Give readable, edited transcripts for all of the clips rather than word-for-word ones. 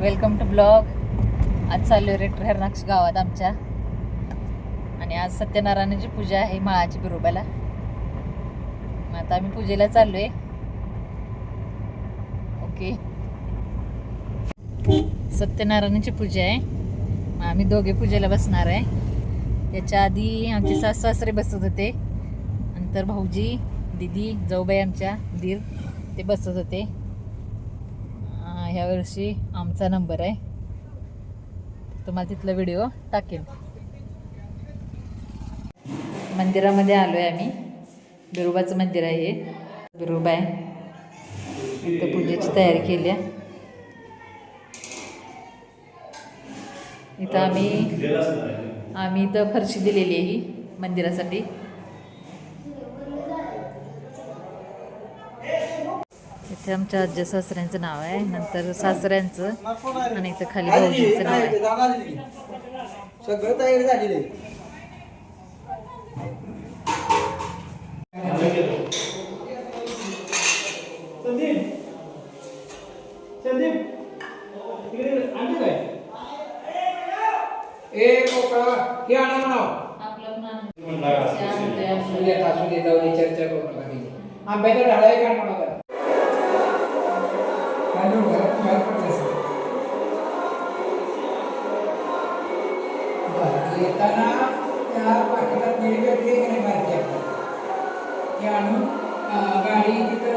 Welcome to blog. आज चाललो रे ठरनाक्ष गावात आमच्या, आणि आज सत्यनारायणाची पूजा आहे माळाची बिरोबाला. मग आता आम्ही पूजेला चाललोय. ओके, सत्यनारायणाची पूजा आहे. मग आम्ही दोघे पूजेला बसणार आहे. त्याच्या आधी आमचे सासू सासरे बसत होते, नंतर भाऊजी, दीदी, जाऊबाई आमच्या दीर ते बसत होते. ह्या वर्षी आमचा नंबर आहे. तुम्हाला तिथला व्हिडिओ टाकेन. मंदिरामध्ये आलो आहे आम्ही. बिरोबाचं मंदिर आहे हे. बिरोबा आहे. इथं पूजेची तयारी केली आहे. इथं आम्ही इथं फरशी दिलेली आहे ही मंदिरासाठी. इथे आमच्या आजी सासऱ्यांचं नाव आहे, नंतर सासऱ्यांचं, आणि इथं खाली भाऊजींचं नाव आहे. सगळं तयारी झालेली आहे. चर्चा करू नका. आंब्याचा ढाळा आहे का मला येताना त्या पाकिटात बिडी भेटली की नाही बारकी ते आणून गाडी इथे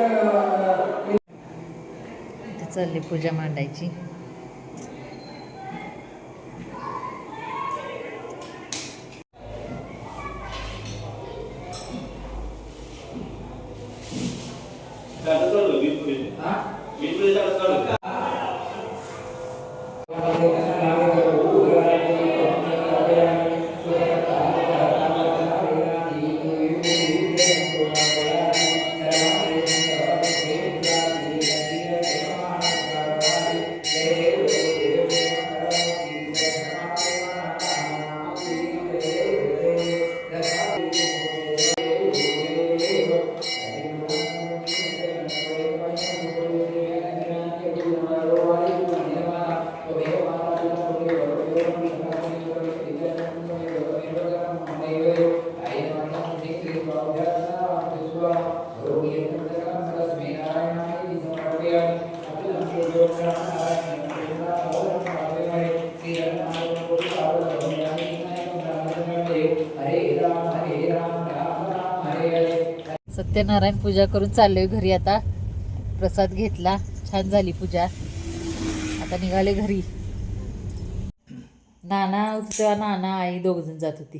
चालली पूजा मांडायची. सत्यनारायण पूजा करून चाललोय घरी. आता प्रसाद घेतला, छान झाली पूजा. आता निघाले घरी. नाना होती तेव्हा नाना आई दोघ जण जात होती.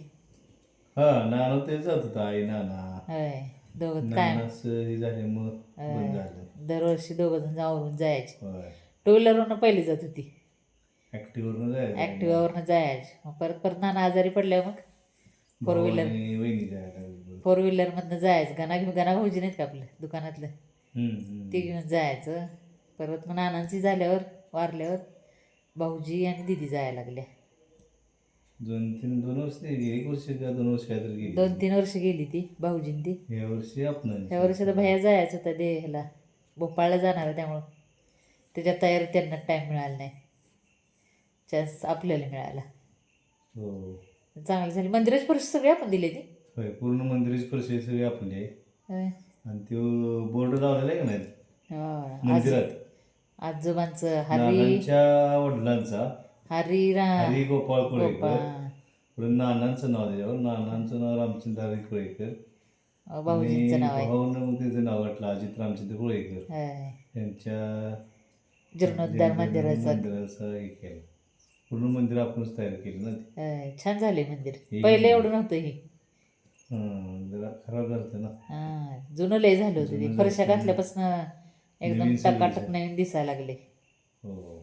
नाना ते जात होता, आई नाना होय, दोघं काय दरवर्षी दोघ जण आवरून जायचे. टू व्हीलरवरनं पहिली जात होती, ऍक्टिव्हावरनं जायचे. मग परत परत नाना आजारी पडल्यावर मग फोर व्हीलर मधनं जायचं. गणा भाऊजी नाहीत का आपलं दुकानातलं, ते घेऊन जायचं. परत मग नानांची झाल्यावर वारल्यावर भाऊजी आणि दिदी जायला लागल्या. 2-3 वर्ष गेली ती भाऊजीन ती. ह्या वर्षी तर भैया जायचं होता ह्याला भोपाळला जाणार आहे, त्यामुळं त्याच्या तयारी त्यांना टाईम मिळाला नाही. चान्स आपल्याला मिळाला. चांगली झाली. मंदिराची परिस्थिती सगळी आपण दिली ती. होय, पूर्ण मंदिराची परिस्थिती सगळी आपली आहे. आणि तो बोर्ड लावलेला आहे का नाही मंदिरात, आजोबांचं नानांच्या वडिलांचा हरी गोपाळ कोळेकर, पुढे नानांचं नाव त्याच्यावर. नानांचं नाव रामचंद्र हरी कोळेकर, भाऊजींचं नाव आहे. भाऊनं त्याचं नाव वाटलं अजित रामचंद्र कोळेकर. त्यांच्या जीर्णोद्धार मंदिराचं हे केलं. पूर्ण मंदिर आपणच तयार केली ना. छान झाले मंदिर. पहिले एवढं नव्हतं हे, जरा खराब झालं ना. जुनं लय झालं होतं ते. फरशा घातल्यापासून एकदम टकाटक नवीन दिसायला लागले. हो,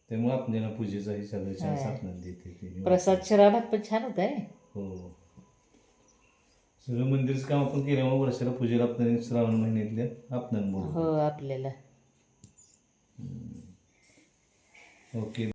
त्यामुळे आपल्याला पूजेचा ही सगळं छान साधन देते. प्रसाद शिरा भात पण छान होत आहे. हो, सगळं मंदिरचं काम आपण केल्यामुळे वर्षाला पूजेला आपल्याला श्रावण महिन्यातल्या आपल्याला हो आपल्याला. ओके.